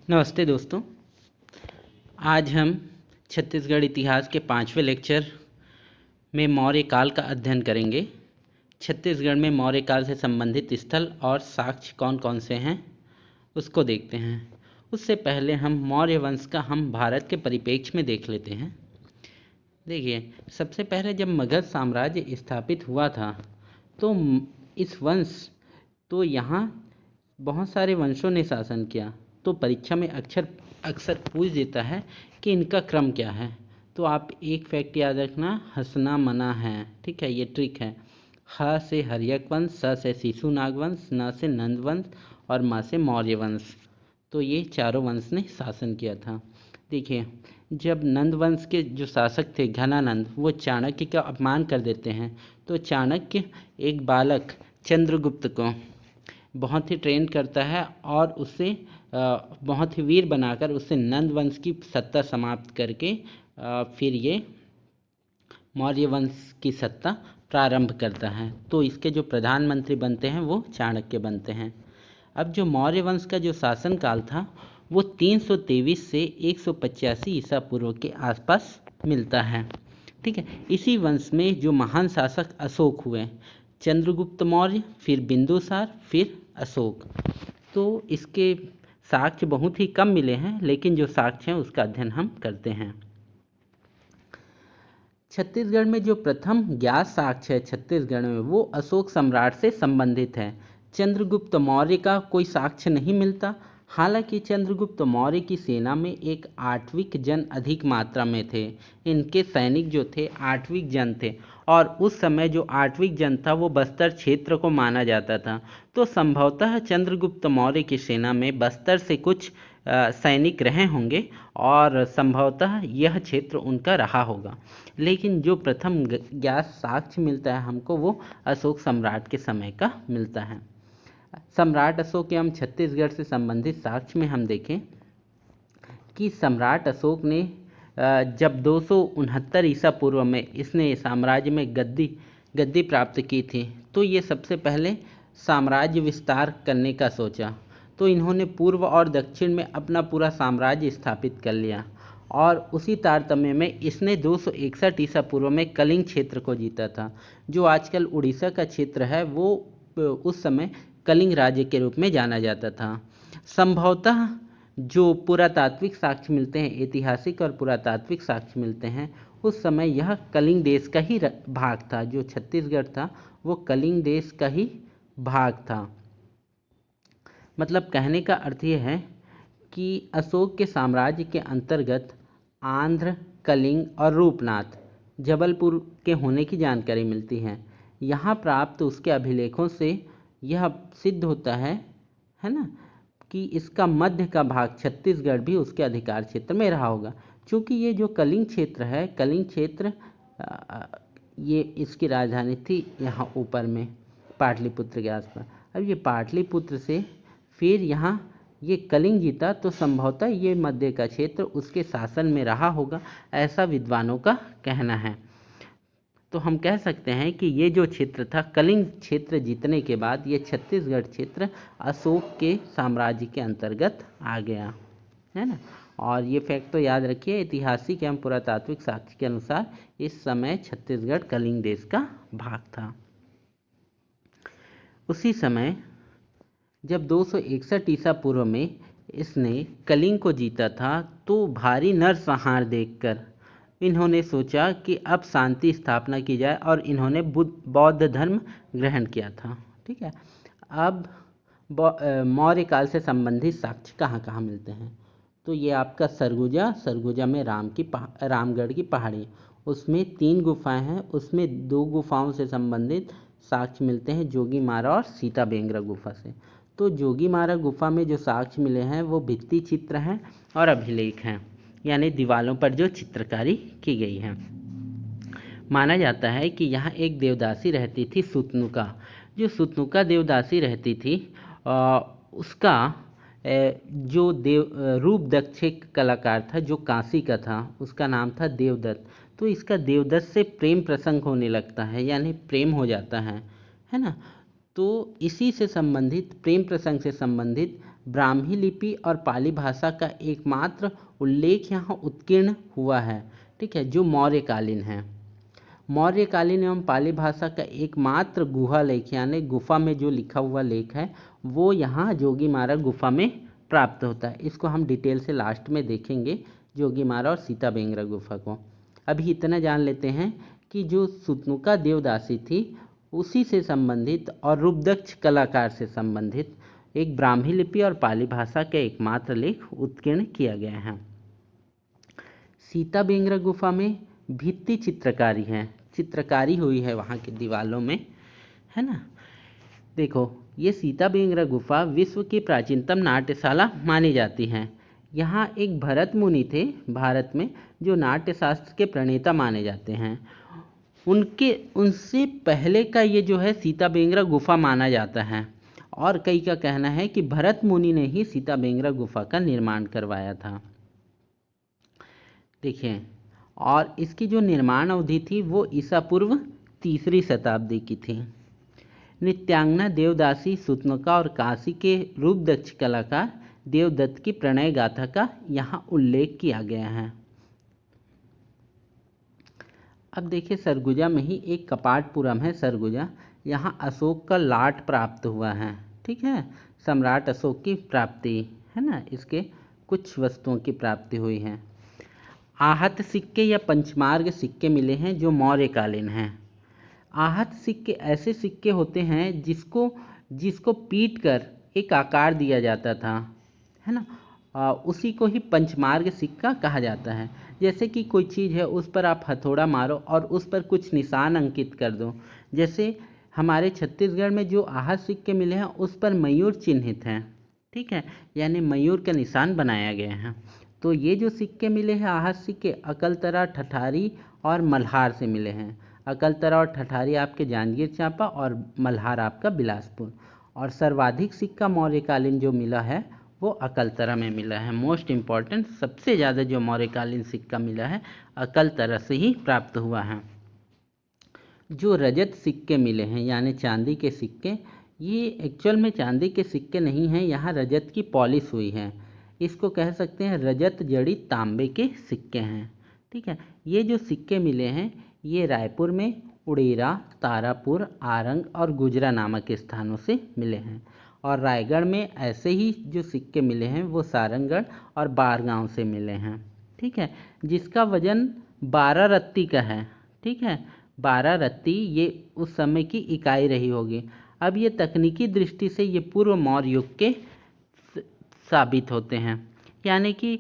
नमस्ते दोस्तों। आज हम छत्तीसगढ़ इतिहास के 5वें लेक्चर में मौर्य काल का अध्ययन करेंगे। छत्तीसगढ़ में मौर्य काल से संबंधित स्थल और साक्ष्य कौन कौन से हैं उसको देखते हैं। उससे पहले हम मौर्य वंश का हम भारत के परिप्रेक्ष्य में देख लेते हैं। देखिए, सबसे पहले जब मगध साम्राज्य स्थापित हुआ था तो इस वंश तो यहाँ बहुत सारे वंशों ने शासन किया। तो परीक्षा में अक्सर पूछ देता है कि इनका क्रम क्या है। तो आप एक फैक्ट याद रखना, हंसना मना है, ठीक है, ये ट्रिक है। ह से हर्यक वंश, स से शिशुनाग वंश, न से नंद वंश और म से मौर्य वंश। तो ये चारों वंश ने शासन किया था। देखिए, जब नंद वंश के जो शासक थे घनानंद, वो चाणक्य का अपमान कर देते हैं। तो चाणक्य एक बालक चंद्रगुप्त को बहुत ही ट्रेन करता है और उससे बहुत ही वीर बनाकर उससे नंद वंश की सत्ता समाप्त करके फिर ये मौर्य वंश की सत्ता प्रारंभ करता है। तो इसके जो प्रधानमंत्री बनते हैं वो चाणक्य बनते हैं। अब जो मौर्य वंश का जो शासनकाल था वो 323 से 185 ईसा पूर्व के आसपास मिलता है, ठीक है। इसी वंश में जो महान शासक अशोक हुए, चंद्रगुप्त मौर्य, फिर बिंदुसार, फिर अशोक। तो इसके साक्ष्य बहुत ही कम मिले हैं, लेकिन जो साक्ष्य हैं उसका अध्ययन हम करते हैं। छत्तीसगढ़ में जो प्रथम ज्ञात साक्ष्य है छत्तीसगढ़ में वो अशोक सम्राट से संबंधित है। चंद्रगुप्त मौर्य का कोई साक्ष्य नहीं मिलता। हालांकि चंद्रगुप्त मौर्य की सेना में एक आठविक जन अधिक मात्रा में थे। इनके सैनिक जो थे आठविक जन थे और उस समय जो आठविक जन था वो बस्तर क्षेत्र को माना जाता था। तो संभवतः चंद्रगुप्त मौर्य की सेना में बस्तर से कुछ सैनिक रहे होंगे और संभवतः यह क्षेत्र उनका रहा होगा। लेकिन जो प्रथम ज्ञात साक्ष्य मिलता है हमको वो अशोक सम्राट के समय का मिलता है। सम्राट अशोक एवं छत्तीसगढ़ से संबंधित साक्ष्य में हम देखें कि सम्राट अशोक ने जब 269 ईसा पूर्व में इसने साम्राज्य में गद्दी प्राप्त की थी, तो ये सबसे पहले साम्राज्य विस्तार करने का सोचा। तो इन्होंने पूर्व और दक्षिण में अपना पूरा साम्राज्य स्थापित कर लिया और उसी तारतम्य में इसने 261 ईसा पूर्व में कलिंग क्षेत्र को जीता था। जो आजकल उड़ीसा का क्षेत्र है वो उस समय कलिंग राज्य के रूप में जाना जाता था। संभवतः जो पुरातात्विक साक्ष्य मिलते हैं, ऐतिहासिक और पुरातात्विक साक्ष्य मिलते हैं, उस समय यह कलिंग देश का ही भाग था। जो छत्तीसगढ़ था वो कलिंग देश का ही भाग था। मतलब कहने का अर्थ यह है कि अशोक के साम्राज्य के अंतर्गत आंध्र, कलिंग और रूपनाथ, जबलपुर के होने की जानकारी मिलती है। यहाँ प्राप्त उसके अभिलेखों से यह सिद्ध होता है ना, कि इसका मध्य का भाग छत्तीसगढ़ भी उसके अधिकार क्षेत्र में रहा होगा। क्योंकि ये जो कलिंग क्षेत्र है, कलिंग क्षेत्र ये इसकी राजधानी थी यहाँ ऊपर में पाटलिपुत्र के आसपास। अब ये पाटलिपुत्र से फिर यहाँ ये कलिंग जीता, तो संभवतः ये मध्य का क्षेत्र उसके शासन में रहा होगा, ऐसा विद्वानों का कहना है। तो हम कह सकते हैं कि ये जो क्षेत्र था कलिंग क्षेत्र जीतने के बाद ये छत्तीसगढ़ क्षेत्र अशोक के साम्राज्य के अंतर्गत आ गया, है ना। और ये फैक्ट तो याद रखिए, ऐतिहासिक एवं पुरातात्विक साक्ष्य के अनुसार इस समय छत्तीसगढ़ कलिंग देश का भाग था। उसी समय जब 261 ईसा पूर्व में इसने कलिंग को जीता था, तो भारी नरसंहार देखकर इन्होंने सोचा कि अब शांति स्थापना की जाए और इन्होंने बौद्ध धर्म ग्रहण किया था, ठीक है। अब मौर्य काल से संबंधित साक्ष्य कहाँ कहाँ मिलते हैं? तो ये आपका सरगुजा में रामगढ़ की पहाड़ी, उसमें 3 गुफाएं हैं। उसमें 2 गुफाओं से संबंधित साक्ष्य मिलते हैं, जोगीमारा और सीता बेंगरा गुफा से। तो जोगीमारा गुफा में जो साक्ष्य मिले हैं वो भित्ति चित्र हैं और अभिलेख हैं, यानी दीवालों पर जो चित्रकारी की गई है। माना जाता है कि यहाँ एक देवदासी रहती थी, सुतनुका। जो सुतनुका देवदासी रहती थी उसका जो रूप दक्ष एक कलाकार था जो काशी का था, उसका नाम था देवदत्त। तो इसका देवदत्त से प्रेम प्रसंग होने लगता है, यानी प्रेम हो जाता है ना। तो इसी से संबंधित प्रेम प्रसंग से संबंधित ब्राह्मी लिपि और पाली भाषा का एकमात्र उल्लेख यहाँ उत्कीर्ण हुआ है, ठीक है, जो मौर्यकालीन है। मौर्यकालीन एवं पाली भाषा का एकमात्र गुहा लेख यानी गुफा में जो लिखा हुआ लेख है वो यहाँ जोगीमारा गुफा में प्राप्त होता है। इसको हम डिटेल से लास्ट में देखेंगे, जोगीमारा और सीता बेंगरा गुफा को। अभी इतना जान लेते हैं कि जो सुतनुका देवदासी थी उसी से संबंधित और रूपदक्ष कलाकार से संबंधित एक ब्राह्मी लिपि और पाली भाषा का एकमात्र लेख उत्कीर्ण किया गया है। सीता बेंगरा गुफा में भित्ति चित्रकारी है, चित्रकारी हुई है वहाँ की दीवारों में, है ना। देखो, ये सीता बेंगरा गुफा विश्व की प्राचीनतम नाट्यशाला मानी जाती है। यहाँ एक भरत मुनि थे भारत में जो नाट्यशास्त्र के प्रणेता माने जाते हैं। उनसे पहले का ये जो है सीता बेंगरा गुफा माना जाता है और कई का कहना है कि भरत मुनि ने ही सीता बेंगरा गुफा का निर्माण करवाया था। देखिए, और इसकी जो निर्माण अवधि थी वो ईसा पूर्व 3री शताब्दी की थी। नृत्यांगना देवदासी सुतनुका और काशी के रूपदक्ष कलाकार देवदत्त की प्रणय गाथा का यहाँ उल्लेख किया गया है। अब देखिए, सरगुजा में ही एक कपाटपुरम है सरगुजा, यहाँ अशोक का लाट प्राप्त हुआ है, ठीक है, सम्राट अशोक की प्राप्ति है ना, इसके कुछ वस्तुओं की प्राप्ति हुई है। आहत सिक्के या पंचमार्ग सिक्के मिले हैं जो मौर्यकालीन हैं। आहत सिक्के ऐसे सिक्के होते हैं जिसको पीट कर एक आकार दिया जाता था, है ना, उसी को ही पंचमार्ग सिक्का कहा जाता है। जैसे कि कोई चीज़ है उस पर आप हथौड़ा मारो और उस पर कुछ निशान अंकित कर दो। जैसे हमारे छत्तीसगढ़ में जो आहत सिक्के मिले हैं उस पर मयूर चिन्हित हैं, ठीक है, यानी मयूर का निशान बनाया गया है। तो ये जो सिक्के मिले हैं आहत सिक्के अकलतरा, ठठारी और मल्हार से मिले हैं। अकलतरा और ठठारी आपके जांजगीर चांपा और मल्हार आपका बिलासपुर। और सर्वाधिक सिक्का मौर्यकालीन जो मिला है वो अकलतरा में मिला है। मोस्ट इम्पॉर्टेंट, सबसे ज़्यादा जो मौर्यकालीन सिक्का मिला है अकलतरा से ही प्राप्त हुआ है। जो रजत सिक्के मिले हैं यानी चांदी के सिक्के, ये एक्चुअल में चांदी के सिक्के नहीं हैं, यहाँ रजत की पॉलिश हुई है। इसको कह सकते हैं रजत जड़ित तांबे के सिक्के हैं, ठीक है। ये जो सिक्के मिले हैं ये रायपुर में उड़ेरा, तारापुर, आरंग और गुजरा नामक स्थानों से मिले हैं। और रायगढ़ में ऐसे ही जो सिक्के मिले हैं वो सारंगगढ़ और बारगांव से मिले हैं, ठीक है, जिसका वजन 12 रत्ती का है, ठीक है। 12 रत्ती ये उस समय की इकाई रही होगी। अब ये तकनीकी दृष्टि से ये पूर्व मौर्य युग के साबित होते हैं, यानी कि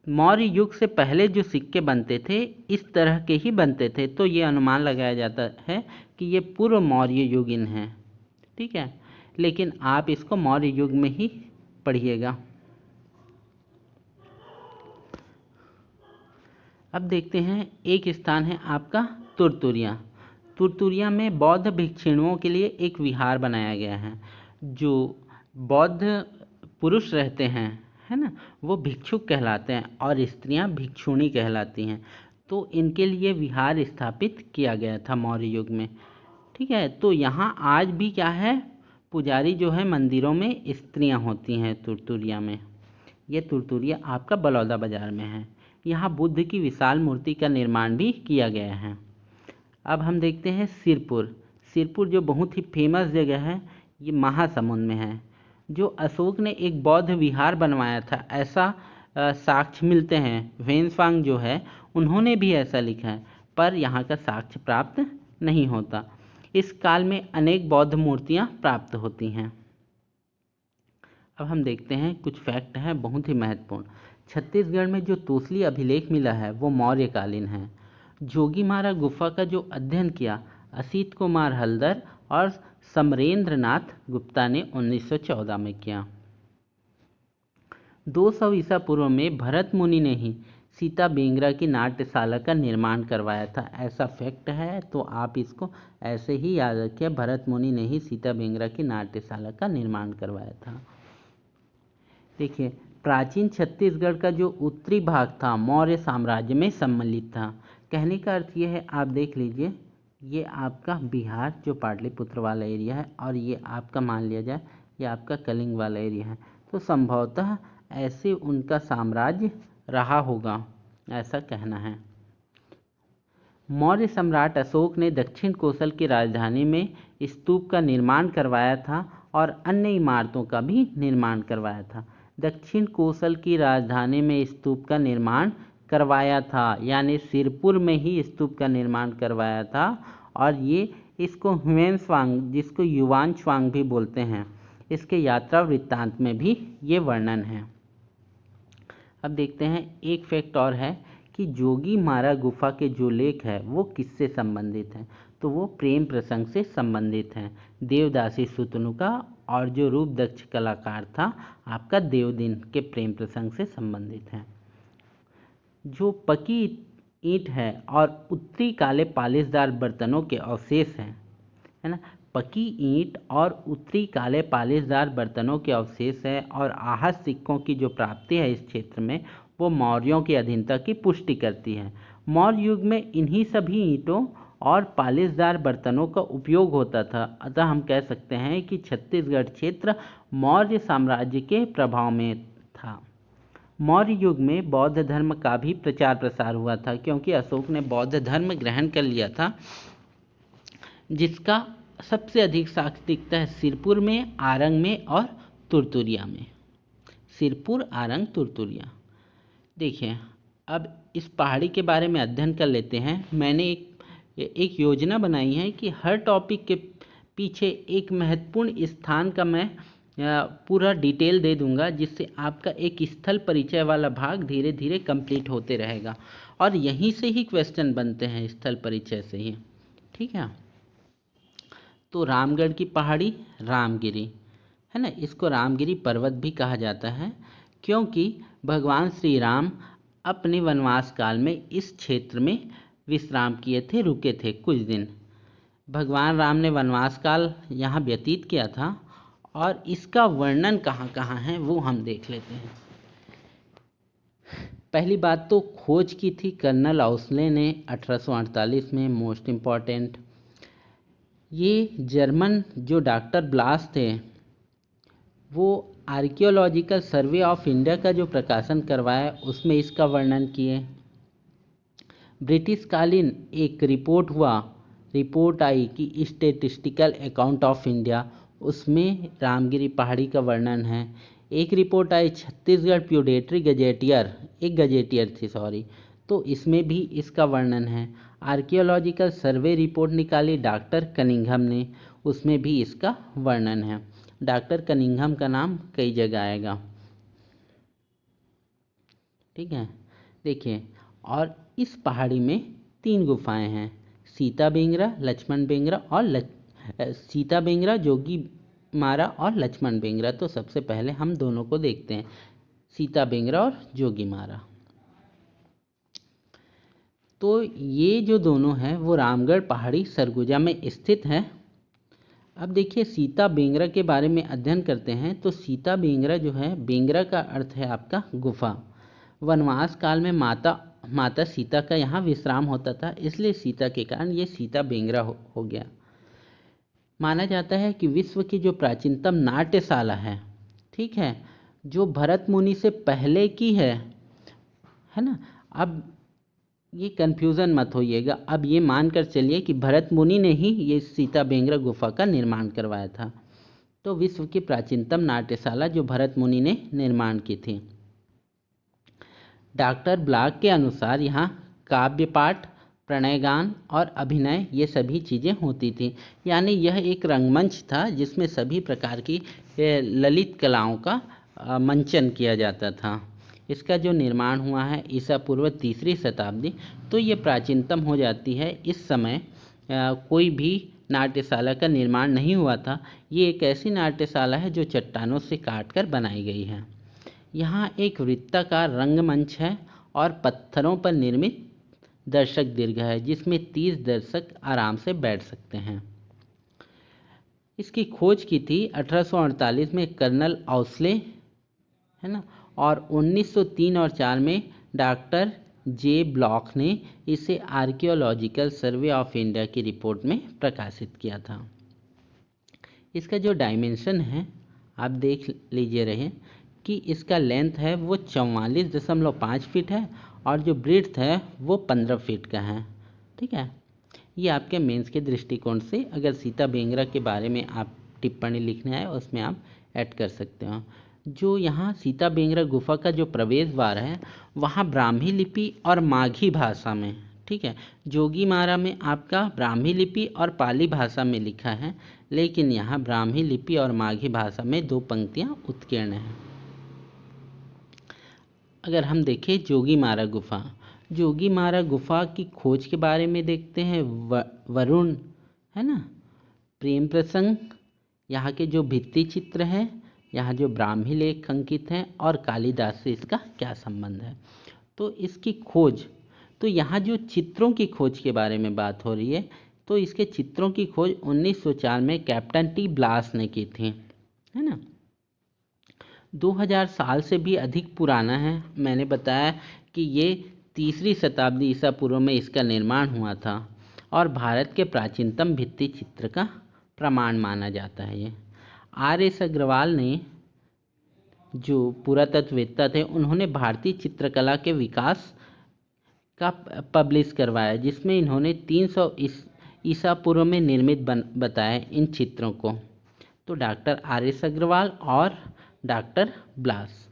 मौर्य युग से पहले जो सिक्के बनते थे इस तरह के ही बनते थे। तो ये अनुमान लगाया जाता है कि ये पूर्व मौर्य युगीन हैं, ठीक है, लेकिन आप इसको मौर्य युग में ही पढ़िएगा। अब देखते हैं, एक स्थान है आपका तुरतुरिया। तुरतुरिया में बौद्ध भिक्षुओं के लिए एक विहार बनाया गया है। जो बौद्ध पुरुष रहते हैं, है ना, वो भिक्षुक कहलाते हैं और स्त्रियां भिक्षुणी कहलाती हैं। तो इनके लिए विहार स्थापित किया गया था मौर्य युग में, ठीक है। तो यहाँ आज भी क्या है, पुजारी जो है मंदिरों में स्त्रियां होती हैं तुरतुरिया में। ये तुरतुरिया आपका बलौदा बाजार में है। यहाँ बुद्ध की विशाल मूर्ति का निर्माण भी किया गया है। अब हम देखते हैं सिरपुर। सिरपुर जो बहुत ही फेमस जगह है, ये महासमुंद में है। जो अशोक ने एक बौद्ध विहार बनवाया था ऐसा साक्ष्य मिलते हैं। वेन्सवांग जो है उन्होंने भी ऐसा लिखा है, पर यहाँ का साक्ष्य प्राप्त नहीं होता। इस काल में अनेक बौद्ध मूर्तियाँ प्राप्त होती हैं। अब हम देखते हैं कुछ फैक्ट हैं बहुत ही महत्वपूर्ण। छत्तीसगढ़ में जो तोसली अभिलेख मिला है वो मौर्यकालीन है। जोगीमारा गुफा का जो अध्ययन किया असित कुमार हल्दर और समरेंद्र नाथ गुप्ता ने 1914 में किया। 200 ईसा पूर्व में भरत मुनि ने ही सीता बेंगरा की नाट्यशाला का निर्माण करवाया था, ऐसा फैक्ट है। तो आप इसको ऐसे ही याद रखिए, भरत मुनि ने ही सीता बेंगरा की नाट्यशाला का निर्माण करवाया था। देखिए, प्राचीन छत्तीसगढ़ का जो उत्तरी भाग था मौर्य साम्राज्य में सम्मिलित था। कहने का अर्थ ये है, आप देख लीजिए, ये आपका बिहार जो पाटलिपुत्र वाला एरिया है और ये आपका मान लिया जाए ये आपका कलिंग वाला एरिया है। तो संभवतः ऐसे उनका साम्राज्य रहा होगा, ऐसा कहना है। मौर्य सम्राट अशोक ने दक्षिण कोसल की राजधानी में स्तूप का निर्माण करवाया था और अन्य इमारतों का भी निर्माण करवाया था। दक्षिण कोसल की राजधानी में स्तूप का निर्माण करवाया था, यानी सिरपुर में ही स्तूप का निर्माण करवाया था। और ये इसको ह्वेनत्सांग, जिसको युवानश्वांग भी बोलते हैं, इसके यात्रा वृत्तांत में भी ये वर्णन है। अब देखते हैं एक फैक्ट और है कि जोगीमारा गुफा के जो लेख है वो किससे संबंधित हैं, तो वो प्रेम प्रसंग से संबंधित हैं। देवदासी सुतनु का और जो रूप दक्ष कलाकार था आपका देवदिन के प्रेम प्रसंग से संबंधित हैं। जो पकी ईंट है और उत्तरी काले पालिशदार बर्तनों के अवशेष हैं, है ना, पकी ईंट और उत्तरी काले पालिशदार बर्तनों के अवशेष है और आहत सिक्कों की जो प्राप्ति है इस क्षेत्र में, वो मौर्यों की अधीनता की पुष्टि करती है। मौर्य युग में इन्हीं सभी ईंटों और पालिशदार बर्तनों का उपयोग होता था। अतः हम कह सकते हैं कि छत्तीसगढ़ क्षेत्र मौर्य साम्राज्य के प्रभाव में था। मौर्य युग में बौद्ध धर्म का भी प्रचार प्रसार हुआ था, क्योंकि अशोक ने बौद्ध धर्म ग्रहण कर लिया था, जिसका सबसे अधिक साक्ष्य दिखता है सिरपुर में, आरंग में और तुरतुरिया में। सिरपुर, आरंग, तुरतुरिया। देखिए, अब इस पहाड़ी के बारे में अध्ययन कर लेते हैं। मैंने एक योजना बनाई है कि हर टॉपिक के पीछे एक महत्वपूर्ण स्थान का मैं पूरा डिटेल दे दूंगा, जिससे आपका एक स्थल परिचय वाला भाग धीरे धीरे कंप्लीट होते रहेगा। और यहीं से ही क्वेश्चन बनते हैं, स्थल परिचय से ही। ठीक है। तो रामगढ़ की पहाड़ी रामगिरी है ना, इसको रामगिरी पर्वत भी कहा जाता है, क्योंकि भगवान श्री राम अपने वनवास काल में इस क्षेत्र में विश्राम किए थे, रुके थे कुछ दिन। भगवान राम ने वनवास काल यहाँ व्यतीत किया था, और इसका वर्णन कहाँ कहाँ है वो हम देख लेते हैं। पहली बात तो खोज की थी कर्नल आउसले ने 1848 में, मोस्ट इम्पॉर्टेंट। ये जर्मन जो डॉक्टर ब्लास थे, वो आर्कियोलॉजिकल सर्वे ऑफ इंडिया का जो प्रकाशन करवाया उसमें इसका वर्णन किए। ब्रिटिश कालीन एक रिपोर्ट आई कि स्टेटिस्टिकल अकाउंट ऑफ इंडिया, उसमें रामगिरी पहाड़ी का वर्णन है। एक रिपोर्ट आई छत्तीसगढ़ प्यूडेटरी गजेटियर, एक गजेटियर थी सॉरी, तो इसमें भी इसका वर्णन है। आर्कियोलॉजिकल सर्वे रिपोर्ट निकाली डॉक्टर कनिंघम ने, उसमें भी इसका वर्णन है। डॉक्टर कनिंघम का नाम कई जगह आएगा। ठीक है। देखिए, और इस पहाड़ी में 3 गुफाएं हैं, सीता बेंगरा, लक्ष्मण बेंगरा और सीता बेंगरा, जोगी मारा और लक्ष्मण बेंगरा। तो सबसे पहले हम दोनों को देखते हैं, सीता बेंगरा और जोगी मारा। तो ये जो दोनों हैं वो रामगढ़ पहाड़ी सरगुजा में स्थित है। अब देखिए, सीता बेंगरा के बारे में अध्ययन करते हैं। तो सीता बेंगरा जो है, बेंगरा का अर्थ है आपका गुफा। वनवास काल में माता सीता का यहाँ विश्राम होता था, इसलिए सीता के कारण ये सीता बेंगरा हो गया। माना जाता है कि विश्व की जो प्राचीनतम नाट्यशाला है, ठीक है, जो भरत मुनि से पहले की है ना। अब ये कन्फ्यूज़न मत होइएगा, अब ये मानकर चलिए कि भरत मुनि ने ही ये सीता बेंगरा गुफा का निर्माण करवाया था। तो विश्व की प्राचीनतम नाट्यशाला जो भरत मुनि ने निर्माण की थी। डॉक्टर ब्लॉक के अनुसार यहाँ काव्य पाठ, प्रणय गान और अभिनय ये सभी चीज़ें होती थी, यानी यह एक रंगमंच था जिसमें सभी प्रकार की ललित कलाओं का मंचन किया जाता था। इसका जो निर्माण हुआ है ईसा पूर्व 3री शताब्दी, तो ये प्राचीनतम हो जाती है। इस समय कोई भी नाट्यशाला का निर्माण नहीं हुआ था। ये एक ऐसी नाट्यशाला है जो चट्टानों से काटकर बनाई गई है। यहाँ एक वृत्ताकार रंगमंच है और पत्थरों पर निर्मित दर्शक दीर्घ है, जिसमें 30 दर्शक आराम से बैठ सकते हैं। इसकी खोज की थी 1848 में कर्नल आउसले, है ना, और 1903 और 4 में डॉक्टर जे ब्लॉक ने इसे आर्कियोलॉजिकल सर्वे ऑफ इंडिया की रिपोर्ट में प्रकाशित किया था। इसका जो डायमेंशन है आप देख लीजिए रहे कि इसका लेंथ है वो 44.5 फीट है और जो ब्रेड्थ है वो 15 फीट का है। ठीक है, ये आपके मेंस के दृष्टिकोण से अगर सीता बेंगरा के बारे में आप टिप्पणी लिखने आए उसमें आप ऐड कर सकते हो। जो यहाँ सीता बेंगरा गुफा का जो प्रवेश द्वार है वहाँ ब्राह्मी लिपि और माघी भाषा में, ठीक है, जोगीमारा में आपका ब्राह्मी लिपि और पाली भाषा में लिखा है, लेकिन यहाँ ब्राह्मी लिपि और माघी भाषा में 2 पंक्तियाँ उत्कीर्ण हैं। अगर हम देखें जोगीमारा गुफा की खोज के बारे में देखते हैं। वरुण है ना, प्रेम प्रसंग, यहाँ के जो भित्ति चित्र हैं, यहाँ जो ब्राह्मी लेख अंकित हैं और कालिदास से इसका क्या संबंध है। तो इसकी खोज, तो यहाँ जो चित्रों की खोज के बारे में बात हो रही है, तो इसके चित्रों की खोज 1904 में कैप्टन टी ब्लास ने की थी, है ना। 2000 साल से भी अधिक पुराना है। मैंने बताया कि ये 3री शताब्दी ईसा पूर्व में इसका निर्माण हुआ था और भारत के प्राचीनतम भित्ति चित्र का प्रमाण माना जाता है। ये आर.एस. अग्रवाल ने, जो पुरातत्ववेत्ता थे, उन्होंने भारतीय चित्रकला के विकास का पब्लिश करवाया, जिसमें इन्होंने 300 ईसा पूर्व में निर्मित बताया इन चित्रों को। तो डॉक्टर आर.एस. अग्रवाल और डॉक्टर ब्लास।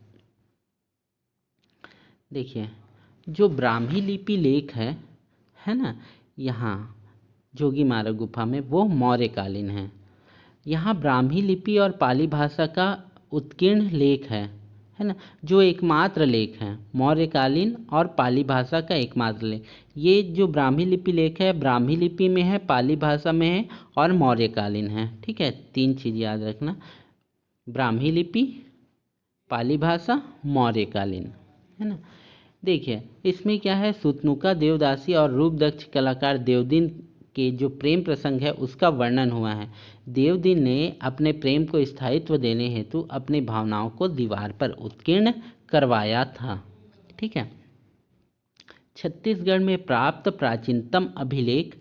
देखिए, जो ब्राह्मी लिपि लेख है ना, यहाँ जोगीमारा गुफा में, वो मौर्यकालीन है। यहाँ ब्राह्मी लिपि और पाली भाषा का उत्कीर्ण लेख है ना, जो एकमात्र लेख है, मौर्यकालीन और पाली भाषा का एकमात्र लेख। ये जो ब्राह्मी लिपि लेख है, ब्राह्मी लिपि में है, पाली भाषा में है और मौर्यकालीन है। ठीक है, 3 चीज़ याद रखना, ब्राह्मी लिपि, पाली भाषा, मौर्यकालीन, है ना। देखिए, इसमें क्या है, सुतनुका देवदासी और रूपदक्ष कलाकार देवदीन के जो प्रेम प्रसंग है उसका वर्णन हुआ है। देवदीन ने अपने प्रेम को स्थायित्व देने हेतु अपनी भावनाओं को दीवार पर उत्कीर्ण करवाया था। ठीक है, छत्तीसगढ़ में प्राप्त प्राचीनतम अभिलेख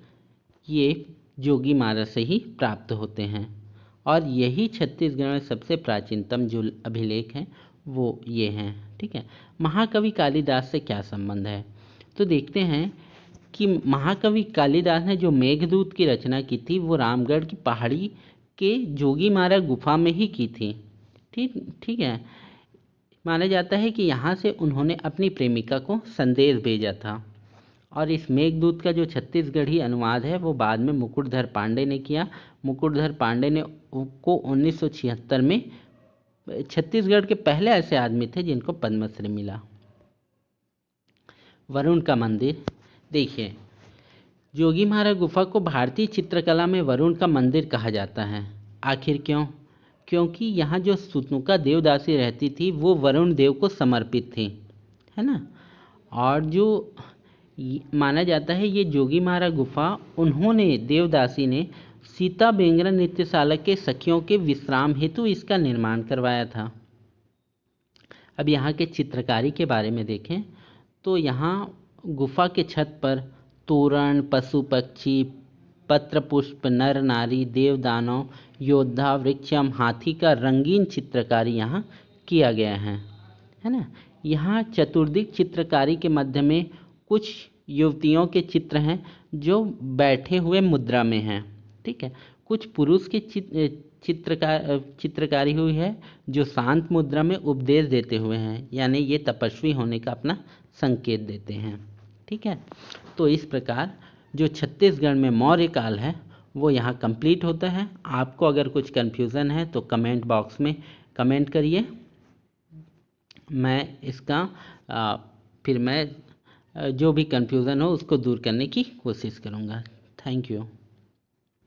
ये जोगीमारा से ही प्राप्त होते हैं और यही छत्तीसगढ़ में सबसे प्राचीनतम जो अभिलेख हैं वो ये हैं। ठीक है, महाकवि कालिदास से क्या संबंध है, तो देखते हैं कि महाकवि कालिदास ने जो मेघदूत की रचना की थी वो रामगढ़ की पहाड़ी के जोगीमारा गुफा में ही की थी। ठीक है, माना जाता है कि यहाँ से उन्होंने अपनी प्रेमिका को संदेश भेजा था और इस मेघदूत का जो छत्तीसगढ़ी अनुवाद है वो बाद में मुकुटधर पांडे ने किया। मुकुटधर पांडे ने को 1976 में, छत्तीसगढ़ के पहले ऐसे आदमी थे जिनको पद्मश्री मिला। वरुण का मंदिर, देखिए, जोगीमारा गुफा को भारतीय चित्रकला में वरुण का मंदिर कहा जाता है। आखिर क्यों? क्योंकि यहाँ जो सुतनुका देवदासी रहती थी वो वरुण देव को समर्पित थी, है ना। और जो माना जाता है ये जोगीमारा गुफा उन्होंने, देवदासी ने, सीता बेंगरा नृत्यशाला के सखियों के विश्राम हेतु इसका निर्माण करवाया था। अब यहाँ के चित्रकारी के बारे में देखें तो यहाँ गुफा के छत पर तोरण, पशु पक्षी, पत्र पुष्प, नर नारी, देव दानव, योद्धा, वृक्षम, हाथी का रंगीन चित्रकारी यहाँ किया गया है ना। यहाँ चतुर्दिक चित्रकारी के मध्य में कुछ युवतियों के चित्र हैं जो बैठे हुए मुद्रा में हैं। ठीक है, कुछ पुरुष के चित्रकारी हुई है जो शांत मुद्रा में उपदेश देते हुए हैं, यानी ये तपस्वी होने का अपना संकेत देते हैं। ठीक है, तो इस प्रकार जो छत्तीसगढ़ में मौर्य काल है वो यहाँ कंप्लीट होता है। आपको अगर कुछ कन्फ्यूज़न है तो कमेंट बॉक्स में कमेंट करिए, मैं इसका फिर मैं जो भी कन्फ्यूज़न हो उसको दूर करने की कोशिश करूँगा। Thank you.